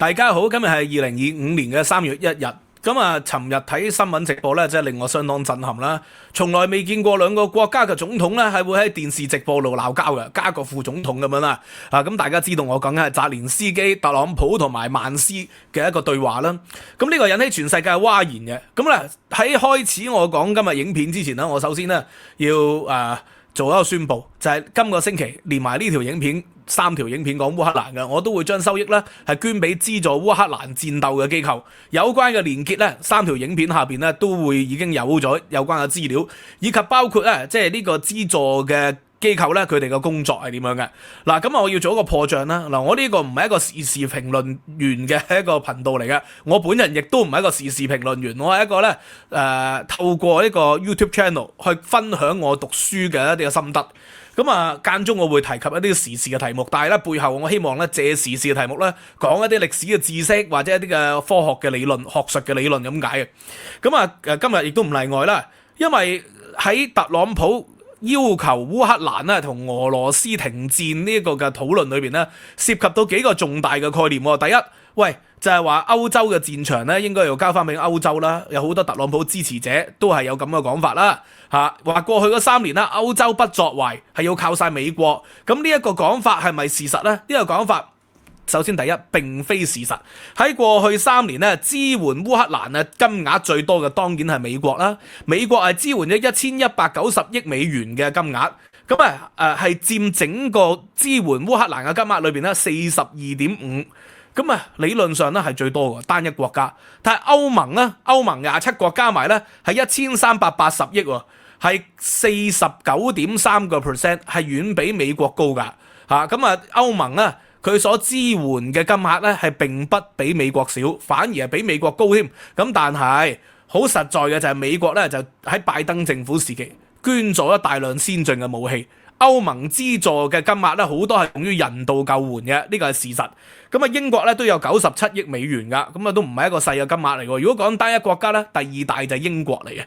大家好，今日係2025年嘅3月1日。咁啊，尋日睇新聞直播咧，真係令我相當震撼啦！從來未見過兩個國家嘅總統咧，係會喺電視直播度鬧交嘅，加個副總統咁樣啦。咁大家知道我講緊係澤連斯基、特朗普同埋曼斯嘅一個對話啦。咁呢個引起全世界譁然嘅。咁咧喺開始我講今日影片之前呢，我首先呢要做一個宣佈，就係今個星期連埋呢條影片3條影片講烏克蘭嘅，我都會將收益咧係捐俾資助烏克蘭戰鬥嘅機構。有關嘅連結咧，3條影片下邊咧都會已經有咗有關嘅資料，以及包括咧即係呢個資助嘅機構咧佢哋嘅工作係點樣嘅。嗱，咁我要做一個破障啦。嗱，我呢個唔係一個時事評論員嘅一個頻道嚟嘅，我本人亦都唔係一個時事評論員，我係一個咧透過呢個 YouTube channel 去分享我讀書嘅一啲嘅心得。咁啊，間中我會提及一啲時事嘅題目，但係咧背後我希望咧借時事嘅題目咧講一啲歷史嘅知識或者一啲嘅科學嘅理論、學術嘅理論咁解嘅。咁啊今日亦都唔例外啦，因為喺特朗普要求烏克蘭咧同俄羅斯停戰呢一個嘅討論裏邊咧，涉及到幾個重大嘅概念。第一，喂，就係話歐洲嘅戰場咧應該要交翻俾歐洲啦，有好多特朗普支持者都係有咁嘅講法啦。話過去嗰3年啦，歐洲不作為係要靠晒美國，咁呢一個講法係咪事實呢？呢個講法首先第一並非事實。喺過去3年咧，支援烏克蘭嘅金額最多嘅當然係美國啦，美國係支援咗1190億美元嘅金額，咁係佔整個支援烏克蘭嘅金額裏邊咧42.5%。咁理論上咧係最多嘅單一國家，但係歐盟27國加埋咧係1380億喎，係49.3%，係遠比美國高㗎。歐盟咧佢所支援嘅金額咧係並不比美國少，反而係比美國高添。咁但係好實在嘅就係美國咧就喺拜登政府時期捐咗一大量先進嘅武器。歐盟資助嘅金額咧好多係用於人道救援嘅，呢個係事實。英國咧都有97億美元噶，都唔係一個細嘅金額嚟喎。如果講單一國家咧，第2大就係英國嚟嘅。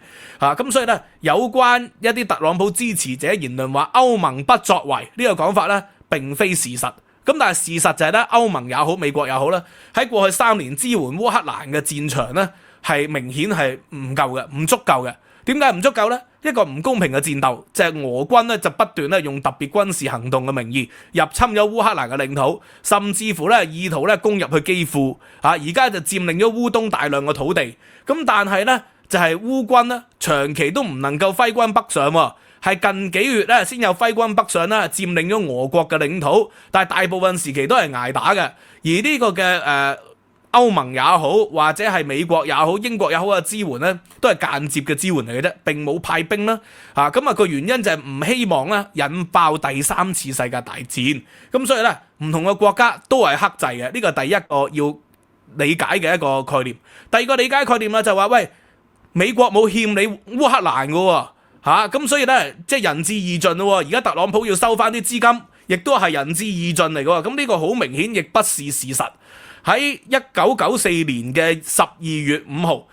咁所以咧，有關一啲特朗普支持者言論話歐盟不作為呢個講法咧，並非事實。但係事實就係咧，歐盟也好，美國也好啦，喺過去3年支援烏克蘭嘅戰場咧，係明顯係唔夠嘅，唔足夠嘅。點解唔足夠呢？一個唔公平嘅戰鬥，就係俄軍咧就不斷咧用特別軍事行動嘅名義入侵咗烏克蘭嘅領土，甚至乎咧意圖咧攻入去基輔，而家就佔領咗烏東大量嘅土地。咁但係咧就係烏軍咧長期都唔能夠揮軍北上喎，係近幾月咧先有揮軍北上啦，佔領咗俄國嘅領土，但係大部分時期都係捱打嘅。而呢個嘅歐盟也好，或者係美國也好，英國也好嘅支援咧，都係間接嘅支援嚟嘅啫，並冇派兵啦。個原因就係唔希望咧引爆第3次世界大戰。咁所以咧，唔同嘅國家都係克制嘅。呢個第一個要理解嘅一個概念。第二個理解概念啦，就話喂，美國冇欠你烏克蘭嘅喎，咁所以咧即係仁至義盡咯。而家特朗普要收翻啲資金，亦都係仁至義盡嚟嘅喎。咁呢個好明顯，亦不是事實。喺1994年嘅12月5號，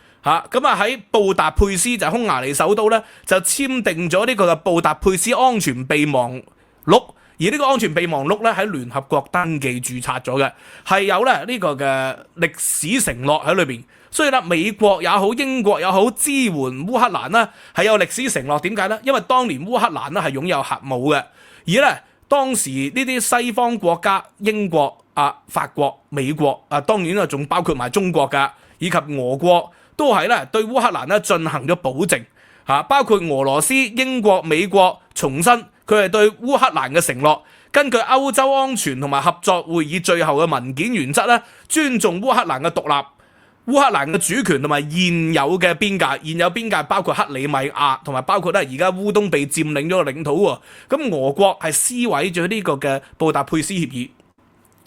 喺布達佩斯就係匈牙利首都咧，就簽訂咗呢個嘅布達佩斯安全備忘錄，而呢個安全備忘錄咧喺聯合國登記註冊咗嘅，係有咧呢個嘅歷史承諾喺裏邊。所以咧，美國也好，英國也好，支援烏克蘭呢係有歷史承諾。點解呢？因為當年烏克蘭呢係擁有核武嘅，而咧當時呢啲西方國家，英國、法國、美國當然仲包括埋中國噶，以及俄國都係咧對烏克蘭咧進行咗保證，包括俄羅斯、英國、美國重申佢係對烏克蘭嘅承諾，根據歐洲安全同埋合作會議最後嘅文件原則咧，尊重烏克蘭嘅獨立、烏克蘭嘅主權同埋現有嘅邊界。現有邊界包括克里米亞同埋包括咧而家烏東被佔領咗嘅領土喎。咁俄國係撕毀咗呢個嘅布達佩斯協議。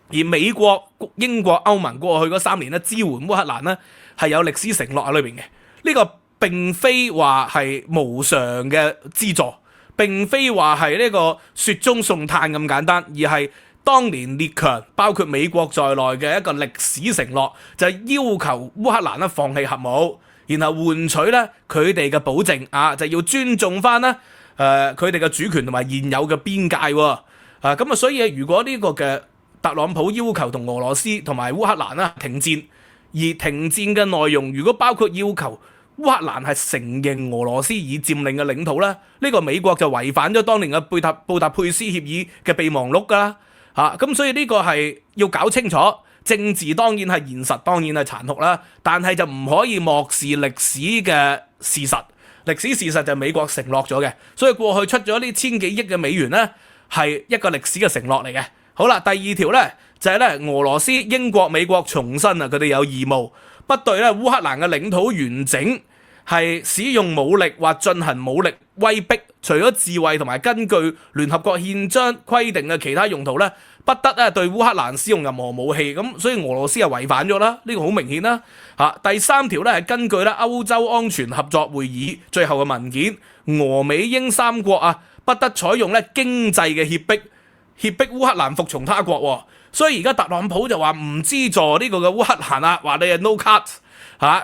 而美國、英國、歐盟過去嗰3年咧支援烏克蘭咧係有歷史承諾喺裏邊嘅，呢個並非話係無償嘅資助，並非話係呢個雪中送炭咁簡單，而係當年列強包括美國在內嘅一個歷史承諾，就係要求烏克蘭咧放棄核武，然後換取咧佢哋嘅保證就要尊重翻咧佢哋嘅主權同埋現有嘅邊界喎。所以如果呢個嘅特朗普要求同俄羅斯同埋烏克蘭啦停戰，而停戰嘅內容如果包括要求烏克蘭係承認俄羅斯已佔領嘅領土咧，呢個美國就違反咗當年嘅布達佩斯協議嘅備忘錄㗎啦。咁所以呢個係要搞清楚。政治當然係現實，當然係殘酷啦，但係就唔可以漠視歷史嘅事實。歷史事實就係美國承諾咗嘅，所以過去出咗呢千幾億嘅美元呢，係一個歷史嘅承諾嚟嘅。好啦，第二條呢，就係咧俄羅斯、英國、美國重申啊，佢哋有義務不對咧烏克蘭嘅領土完整係使用武力或進行武力威逼，除咗自衛同埋根據聯合國憲章規定嘅其他用途咧，不得咧對烏克蘭使用任何武器。咁所以俄羅斯係違反咗啦，呢個好明顯啦。第三條咧係根據咧歐洲安全合作會議最後嘅文件，俄美英三國啊不得採用咧經濟嘅脅迫烏克蘭服從他國。所以而家特朗普就話唔資助呢個嘅烏克蘭啦，話你係 no cut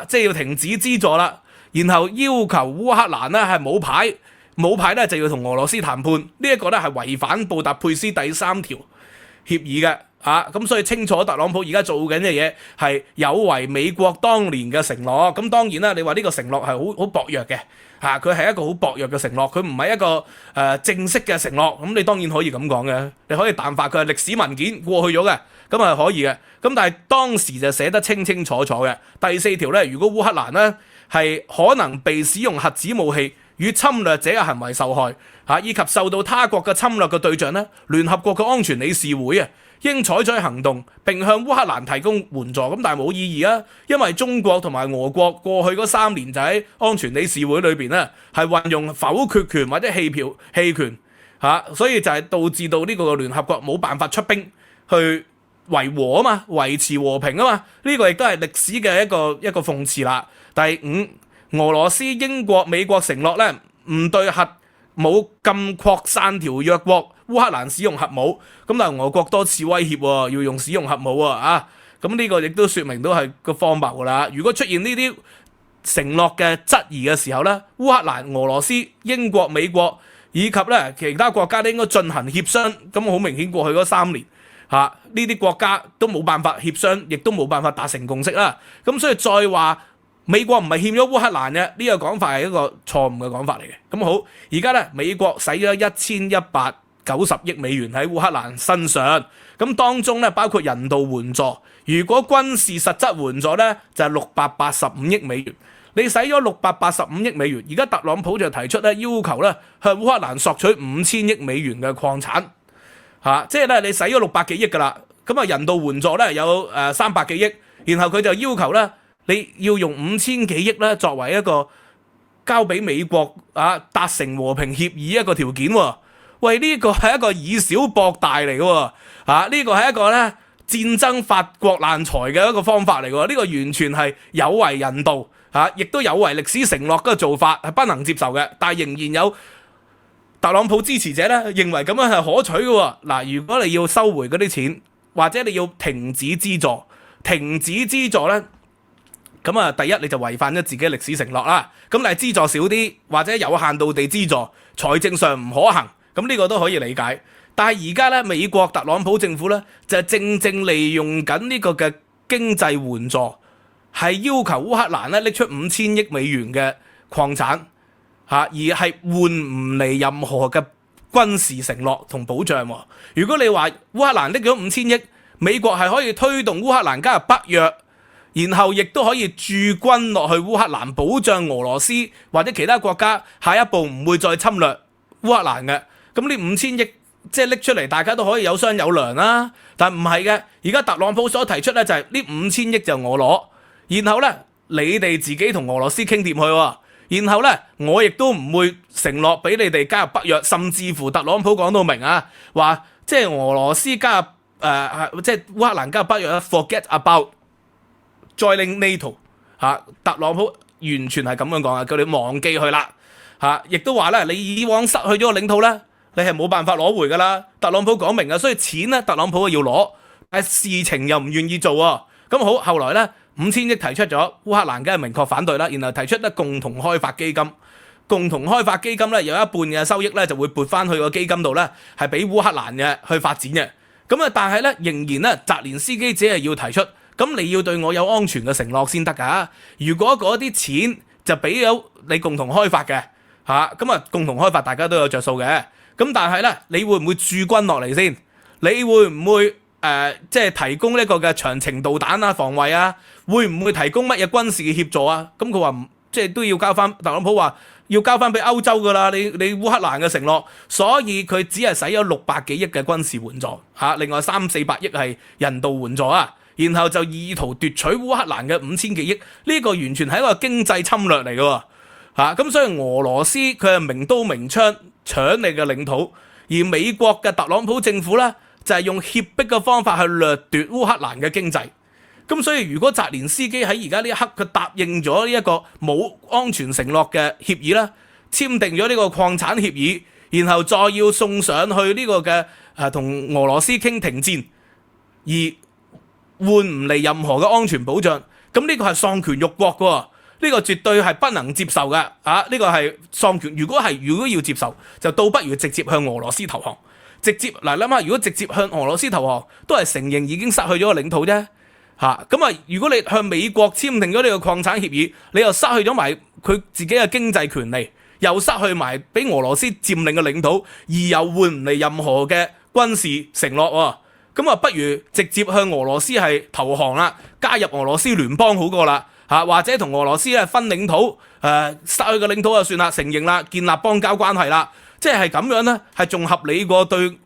即係要停止資助啦。然後要求烏克蘭咧係冇牌咧就要同俄羅斯談判，呢一個咧係違反布達佩斯第3條協議嘅。咁所以清楚特朗普而家做緊嘅嘢係有違美國當年嘅承諾。咁當然啦，你話呢個承諾係好薄弱嘅，佢係一個好薄弱嘅承諾，佢唔係一個正式嘅承諾。咁你當然可以咁講嘅，你可以淡化佢係歷史文件過去咗嘅，咁係可以嘅。咁但係當時就寫得清清楚楚嘅。第4條咧，如果烏克蘭咧係可能被使用核子武器與侵略者嘅行為受害，以及受到他國嘅侵略嘅對象咧，聯合國嘅安全理事會應採取行動並向烏克蘭提供援助。咁但係冇意義啊，因為中國同埋俄國過去嗰3年就喺安全理事會裏邊咧係運用否決權或者棄權，所以就係導致到呢個聯合國冇辦法出兵去維和啊嘛，維持和平啊嘛。呢個亦都係歷史嘅一個諷刺啦。第5，俄羅斯、英國、美國承諾咧唔對核武禁擴散條約國烏克蘭使用核武。咁但係俄國多次威脅要用使用核武咁呢個亦都說明都係個荒謬噶啦。如果出現呢啲承諾嘅質疑嘅時候咧，烏克蘭、俄羅斯、英國、美國以及咧其他國家都應該進行協商。咁好明顯過去嗰3年呢啲國家都冇辦法協商，亦都冇辦法達成共識啦。咁所以再話美國唔係欠咗烏克蘭嘅呢個講法係一個錯誤嘅講法嚟嘅。咁好，而家咧美國使咗1190億美元喺烏克蘭身上，咁當中咧包括人道援助，如果軍事實質援助咧就係685億美元。你使咗685億美元，而家特朗普就提出咧要求咧向烏克蘭索取5000億美元嘅礦產，即係咧你使咗600幾億噶啦，咁啊人道援助咧有300幾億，然後佢就要求咧你要用5000幾億咧作為一個交俾美國達成和平協議一個條件喎。喂，呢個係一個以小博大嚟嘅喎，呢個係一個咧戰爭發國難財嘅一個方法嚟嘅喎，呢個完全係有違人道亦都有違歷史承諾嘅做法，係不能接受嘅。但係仍然有特朗普支持者咧認為咁樣係可取嘅喎。嗱，如果你要收回嗰啲錢，或者你要停止資助咧，咁第一你就違反咗自己歷史承諾啦。咁你係資助少啲，或者有限度地資助，財政上唔可行。咁呢個都可以理解，但係而家咧美國特朗普政府咧就正正利用緊呢個嘅經濟援助，係要求烏克蘭咧拎出5000億美元嘅礦產，而係換唔嚟任何嘅軍事承諾同保障。如果你話烏克蘭拎咗5000億，美國係可以推動烏克蘭加入北約，然後亦都可以駐軍落去烏克蘭，保障俄羅斯或者其他國家下一步唔會再侵略烏克蘭嘅。咁呢5000億即係拎出嚟，大家都可以有商有量啦。但唔係嘅，而家特朗普所提出咧就係呢5000億就我攞，然後咧你哋自己同俄羅斯傾掂去，然後咧我亦都唔會承諾俾你哋加入北約，甚至乎特朗普講到明話即係俄羅斯加入即係烏克蘭加入北約 forget about joining NATO 特朗普完全係咁樣講叫你忘記佢啦亦都話咧你以往失去咗個領土咧，你係冇辦法攞回噶啦。特朗普講明所以錢咧特朗普要攞，但係事情又唔願意做咁好，後來咧5000億提出咗，烏克蘭梗係明確反對啦，然後提出咧共同開發基金，共同開發基金咧有一半嘅收益咧就會撥翻去個基金度咧，係俾烏克蘭嘅去發展嘅。咁啊，但係咧仍然咧，澤連斯基只係要提出，咁你要對我有安全嘅承諾先得㗎。如果嗰啲錢就俾咗你共同開發嘅嚇，咁啊共同開發大家都有着數嘅。咁但係咧，你會唔會駐軍落嚟先？你會唔會即係提供呢個嘅長程導彈啊、防衛啊？會唔會提供乜嘢軍事嘅協助啊？咁佢話即係都要交翻，特朗普話要交翻俾歐洲㗎啦。你烏克蘭嘅承諾，所以佢只係使咗600幾億嘅軍事援助嚇，另外300-400億係人道援助啊。然後就意圖奪取烏克蘭嘅5000幾億，呢個完全係一個經濟侵略嚟嘅喎嚇。咁所以俄羅斯佢係明刀明槍搶你嘅領土，而美國嘅特朗普政府咧就係用脅迫嘅方法去掠奪烏克蘭嘅經濟。咁所以如果澤連斯基喺而家呢一刻佢答應咗呢一個冇安全承諾嘅協議啦，簽訂咗呢個礦產協議，然後再要送上去呢個嘅同俄羅斯傾停戰，而換唔嚟任何嘅安全保障，咁呢個係喪權辱國嘅，呢個絕對係不能接受嘅呢個係喪權。如果要接受，就倒不如直接向俄羅斯投降。直接嗱諗下，如果直接向俄羅斯投降，都係承認已經失去咗個領土啫。咁啊，如果你向美國簽訂咗呢個礦產協議，你又失去咗埋佢自己嘅經濟權利，又失去埋俾俄羅斯佔領嘅領土，而又換唔嚟任何嘅軍事承諾喎。咁啊，不如直接向俄羅斯係投降啦，加入俄羅斯聯邦好過啦，或者同俄羅斯咧分領土，失去個領土就算啦，承認啦，建立邦交關係啦，即係咁樣咧，係仲合理過對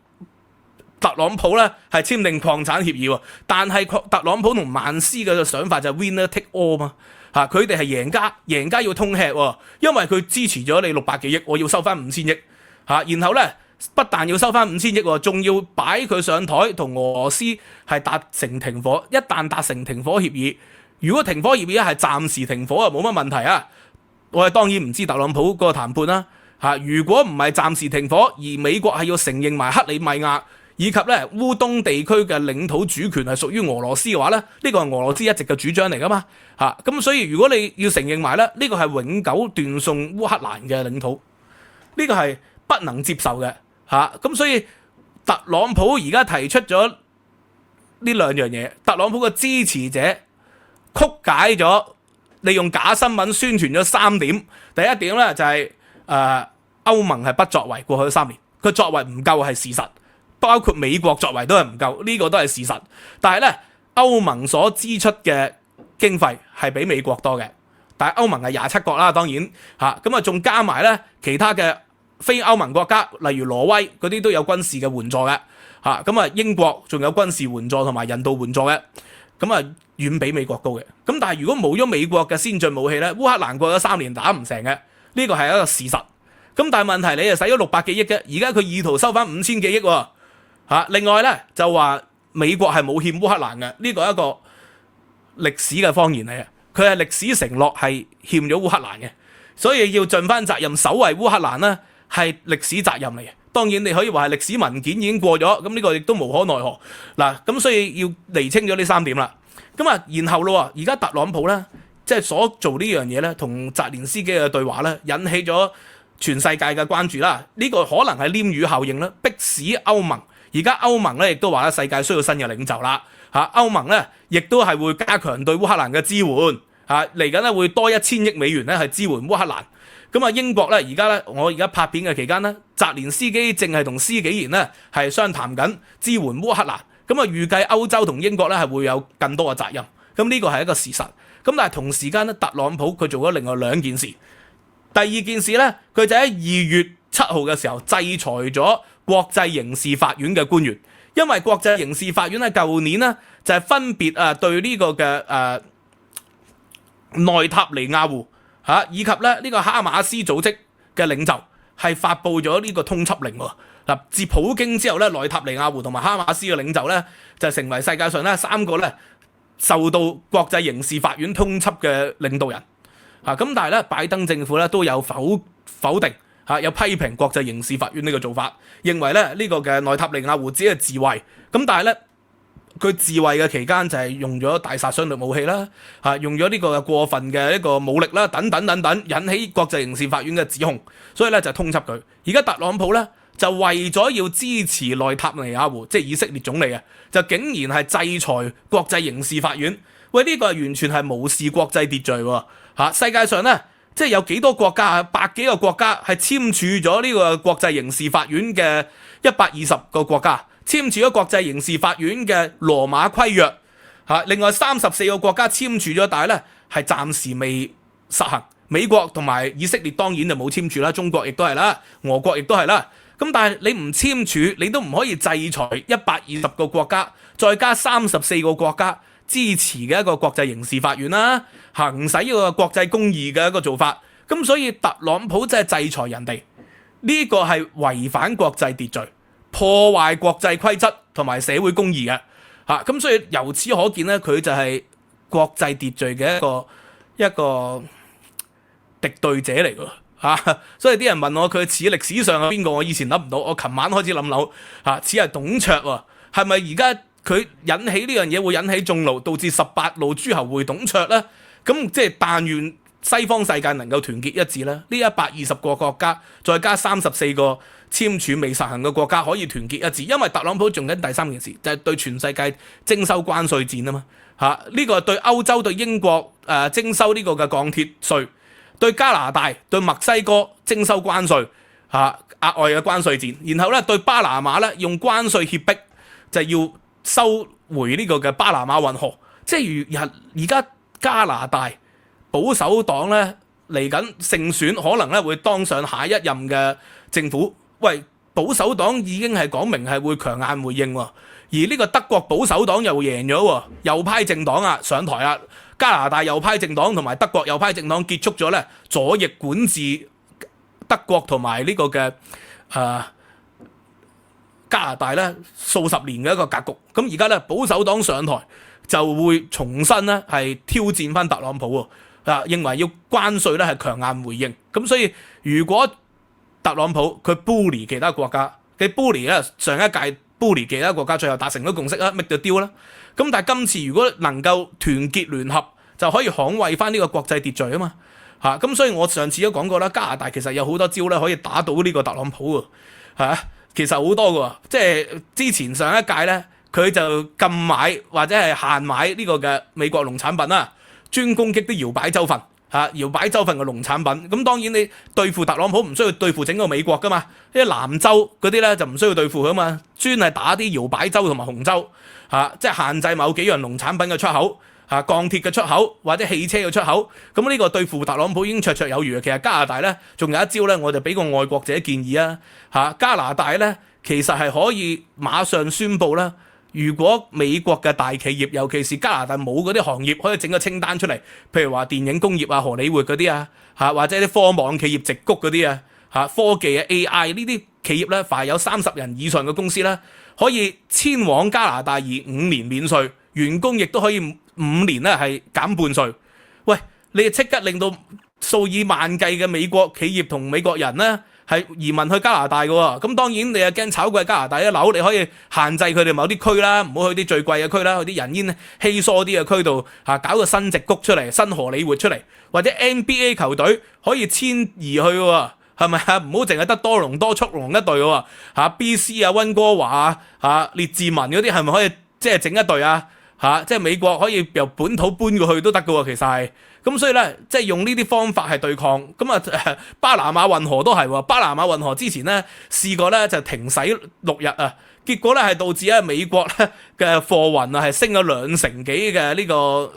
特朗普咧係簽訂礦產協議喎。但係特朗普同曼斯嘅想法就係 winner take all 嘛，佢哋係贏家，贏家要通吃喎，因為佢支持咗你600幾億，我要收翻5000億，然後咧。不但要收翻5000億喎，仲要擺佢上台同俄羅斯係達成停火。一旦達成停火協議，如果停火協議係暫時停火啊，冇乜問題啊。我哋當然唔知特朗普嗰個談判啦如果唔係暫時停火，而美國係要承認埋克里米亞以及咧烏東地區嘅領土主權係屬於俄羅斯嘅話咧，呢個係俄羅斯一直嘅主張嚟噶嘛咁所以如果你要承認埋咧，呢個係永久斷送烏克蘭嘅領土，呢個係不能接受嘅。咁所以特朗普而家提出咗呢兩樣嘢，特朗普嘅支持者曲解咗，利用假新聞宣傳咗3點。第一點咧就係歐盟係不作為，過去3年佢作為唔夠係事實，包括美國作為都係唔夠，呢個都係事實。但係咧歐盟所支出嘅經費係比美國多嘅，但係歐盟係27國啦，當然咁啊仲加埋咧其他嘅非歐盟國家，例如挪威嗰啲都有軍事嘅援助嘅，咁啊英國仲有軍事援助同埋人道援助嘅，咁啊遠比美國高嘅。咁但係如果冇咗美國嘅先進武器咧，烏克蘭過咗3年打唔成嘅，呢個係一個事實。咁但係問題你就使咗600幾億嘅，而家佢意圖收翻5000幾億喎，另外咧就話美國係冇欠烏克蘭嘅，呢個係一個歷史嘅謊言嚟嘅，佢係歷史承諾係欠咗烏克蘭嘅，所以要盡翻責任守衛烏克蘭啦。係歷史責任嚟嘅，當然你可以話係歷史文件已經過咗，咁呢個亦都無可奈何嗱。咁所以要釐清咗呢3點啦。咁啊，然後咯，而家特朗普咧，即係所做呢樣嘢咧，同澤連斯基嘅對話咧，引起咗全世界嘅關注啦。呢個可能係鐮魚效應啦，迫使歐盟而家歐盟咧亦都話咧，世界需要新嘅領袖啦。歐盟咧亦都係會加強對烏克蘭嘅支援嚟緊咧會多1000億美元咧係支援烏克蘭。咁啊，英國咧而家咧，我而家拍片嘅期間咧，澤連斯基正係同施紀賢咧係商談緊支援烏克蘭。咁啊，預計歐洲同英國咧係會有更多嘅責任。咁呢個係一個事實。咁但係同時間咧，特朗普佢做咗另外2件事。第二件事咧，佢就喺2月7號嘅時候制裁咗國際刑事法院嘅官員，因為國際刑事法院喺舊年呢，就係分別對呢個嘅內塔尼亞胡以及咧呢個哈馬斯組織嘅領袖係發布咗呢個通緝令喎。嗱，自普京之後咧，內塔尼亞胡同埋哈馬斯嘅領袖咧就成為世界上咧3個咧受到國際刑事法院通緝嘅領導人。咁但係咧拜登政府咧都有否定有批評國際刑事法院呢個做法，認為咧呢個嘅內塔尼亞胡只係自衛。咁但係咧佢自衛嘅期間就係用咗大殺傷力武器啦，用咗呢個過分嘅一個武力啦，等等等等，引起國際刑事法院嘅指控，所以咧就通緝佢。而家特朗普咧就為咗要支持內塔尼亞胡，即係以色列總理啊，就竟然係制裁國際刑事法院。喂，呢個係完全係無視國際秩序喎嚇！世界上咧，即係有幾多國家啊？百幾個國家係簽署咗呢個國際刑事法院嘅120個國家，簽署咗國際刑事法院嘅羅馬規約嚇。另外34個國家簽署咗，但係咧係暫時未實行。美國同埋以色列當然就冇簽署啦，中國亦都係啦，俄國亦都係啦。咁但係你唔簽署，你都唔可以制裁120個國家，再加34個國家支持嘅一個國際刑事法院啦，行使呢個國際公義嘅一個做法。咁所以特朗普真係制裁人哋，呢個係違反國際秩序，破壞國際規則同埋社會公義嘅嚇。咁所以由此可見咧，佢就係國際秩序嘅一個敵對者嚟㗎嚇。所以啲人問我佢似歷史上係邊個，我以前諗唔到，我琴晚開始諗嚇，似係董卓喎，係咪而家佢引起呢樣嘢會引起眾怒，導致18路諸侯會董卓咧？咁即係但願西方世界能夠團結一致啦，呢120個國家再加34個簽署未實行嘅國家可以團結一致，因為特朗普做緊第三件事就係對全世界徵收關稅戰啊嘛嚇。呢個對歐洲對英國徵收呢個嘅鋼鐵稅，對加拿大對墨西哥徵收關稅嚇，額外嘅關稅戰，然後咧對巴拿馬咧用關稅脅迫，就要收回呢個嘅巴拿馬運河。即係而家加拿大保守黨咧嚟緊勝選，可能咧會當上下一任嘅政府。喂，保守黨已經係講明係會強硬回應喎，而呢個德國保守黨又贏咗喎，右派政黨啊上台啊，加拿大右派政黨同埋德國右派政黨結束咗咧左翼管治德國同埋呢個嘅加拿大咧數十年嘅一個格局。咁而家咧保守黨上台就會重新咧係挑戰翻特朗普喎，認為要關稅咧係強硬回應。咁所以如果特朗普佢 bully 其他國家，佢 bully 咧上一屆 bully 其他國家，最後達成咗共識啦 ，make the deal 啦。咁但係今次如果能夠團結聯合，就可以捍衛翻呢個國際秩序啊嘛嚇。咁所以我上次都講過啦，加拿大其實有好多招咧可以打倒呢個特朗普喎嚇。其實好多嘅，即係之前上一屆咧，佢就禁買或者係限買呢個嘅美國農產品啦，專攻擊啲搖擺州份嚇，搖擺州份嘅農產品。咁當然你對付特朗普唔需要對付整個美國噶嘛，因為南州嗰啲咧就唔需要對付佢嘛，專係打啲搖擺州同埋紅州嚇，即係限制某幾樣農產品嘅出口嚇，鋼鐵嘅出口或者汽車嘅出口。咁呢個對付特朗普已經綽綽有餘。其實加拿大咧仲有一招咧，我就俾個愛國者建議啊嚇，加拿大咧其實係可以馬上宣布啦。如果美國嘅大企業，尤其是加拿大冇嗰啲行業，可以整個清單出嚟，譬如話電影工業啊、荷里活嗰啲啊，或者啲科網企業矽谷嗰啲啊，科技啊 AI 呢啲企業咧，凡有30人以上嘅公司咧，可以遷往加拿大而5年免稅，員工亦都可以5年咧係減半稅。喂，你即刻令到數以萬計嘅美國企業同美國人咧，係移民去加拿大嘅喎。咁當然你又驚炒貴加拿大啲樓，你可以限制佢哋某啲區啦，唔好去啲最貴嘅區啦，去啲人煙稀疏啲嘅區度搞個新矽谷出嚟，新荷里活出嚟，或者 NBA 球隊可以遷移去喎，係咪啊？唔好淨係得多倫多速龍一隊喎，BC 啊、溫哥華啊、列治文嗰啲係咪可以即係整一隊啊？即係美國可以由本土搬過去都得嘅喎，其實係。咁所以咧，即係用呢啲方法係對抗。咁巴拿馬運河都係喎，巴拿馬運河之前咧試過咧就停駛6日啊，結果咧係導致咧美國咧嘅貨運係升咗2成幾嘅呢個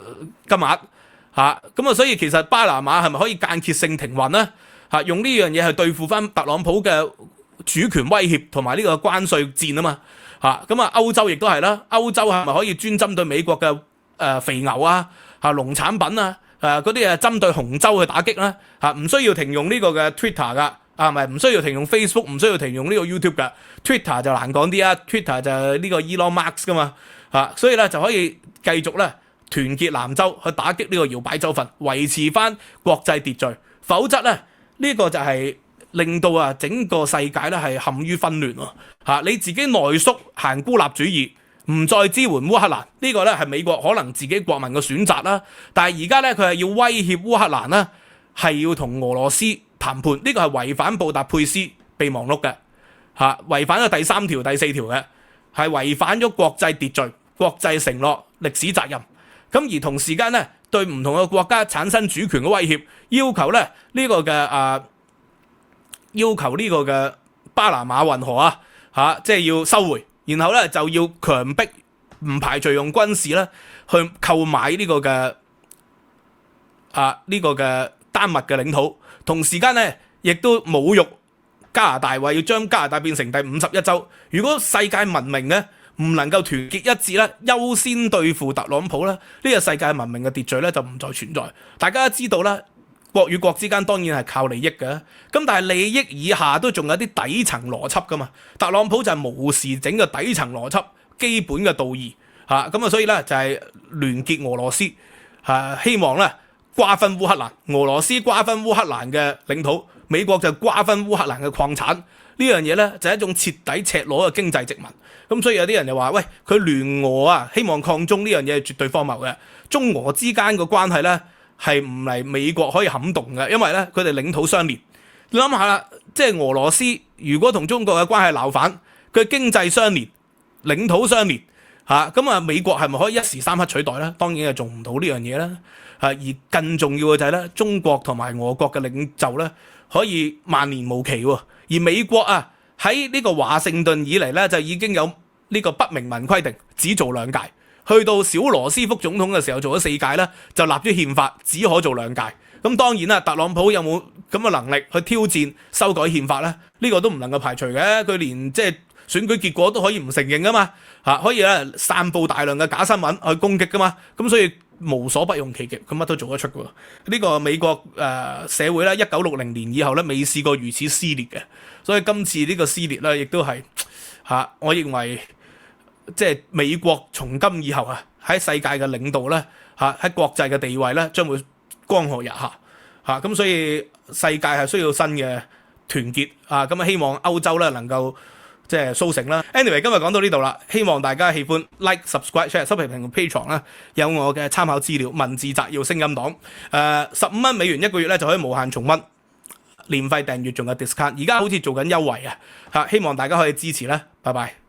金額咁啊，所以其實巴拿馬係咪可以間歇性停運咧？用呢樣嘢去對付翻特朗普嘅主權威脅同埋呢個關稅戰啊嘛咁啊，歐洲亦都係啦，歐洲係咪可以專針對美國嘅肥牛啊農產品啊？嗰啲針對紅州去打擊啦唔需要停用呢個嘅 Twitter 噶唔需要停用 Facebook， 唔需要停用呢個 YouTube 噶 Twitter 就難講啲啊 Twitter 就係呢個 Elon Musk 噶嘛所以咧就可以繼續咧團結南州去打擊呢個搖擺州份，維持翻國際秩序，否則咧呢個就係令到整個世界咧係陷於紛亂你自己內縮行孤立主義，唔再支援烏克蘭，呢個咧係美國可能自己國民嘅選擇啦。但係而家咧佢係要威脅烏克蘭啦，係要同俄羅斯談判，呢個係違反布達佩斯備忘錄嘅。違反咗第3條、第4條嘅，係違反咗國際秩序、國際承諾、歷史責任。咁而同時間咧，對唔同嘅國家產生主權嘅威脅，要求咧呢個嘅巴拿馬運河即係要收回，然後咧就要強迫唔排除用軍事咧去購買呢個嘅丹麥嘅領土，同時間咧亦都侮辱加拿大，話要將加拿大變成第51州。如果世界文明咧唔能夠團結一致咧，優先對付特朗普咧，呢個世界文明嘅秩序咧就唔再存在。大家都知道啦，國與國之間當然係靠利益嘅，咁但係利益以下都仲有啲底層邏輯噶嘛。特朗普就係無視整個底層邏輯、基本嘅道義咁所以咧就係聯結俄羅斯希望咧瓜分烏克蘭，俄羅斯瓜分烏克蘭嘅領土，美國就瓜分烏克蘭嘅礦產。呢樣嘢咧就係一種徹底赤裸嘅經濟殖民。咁所以有啲人就話：喂，佢聯俄希望抗中，呢樣嘢係絕對荒謬嘅。中俄之間嘅關係咧係唔係美國可以撼動嘅，因為咧佢哋領土相連。你諗下啦，即係俄羅斯如果同中國嘅關係鬧反，佢經濟相連、領土相連咁美國係咪可以一時三刻取代咧？當然係做唔到呢樣嘢啦。而更重要嘅就係咧，中國同埋俄國嘅領袖咧可以萬年無期喎。而美國喺呢個華盛頓以嚟咧就已經有呢個不明文規定，只做2屆。去到小羅斯福總統嘅時候做咗4屆咧，就立咗憲法，只可做2屆。咁當然啦，特朗普有冇咁嘅能力去挑戰修改憲法咧？呢個都唔能夠排除嘅。佢連即係選舉結果都可以唔承認噶嘛，可以咧散佈大量嘅假新聞去攻擊噶嘛。咁所以無所不用其極，佢乜都做得出嘅。呢個美國社會咧，1960年以後咧未試過如此撕裂嘅。所以今次呢個撕裂咧，亦都係我認為即係美國從今以後喺世界嘅領導咧喺國際嘅地位咧將會江河日下咁所以世界係需要新嘅團結咁希望歐洲咧能夠即係蘇醒啦。Anyway， 今日講到呢度啦，希望大家喜歡 like、subscribe、share、收評評論 Patreon 啦，有我嘅參考資料、文字摘要、聲音檔，15蚊美元1個月咧就可以無限重溫。年費訂閱仲有 discount， 而家好似做緊優惠希望大家可以支持啦，拜拜。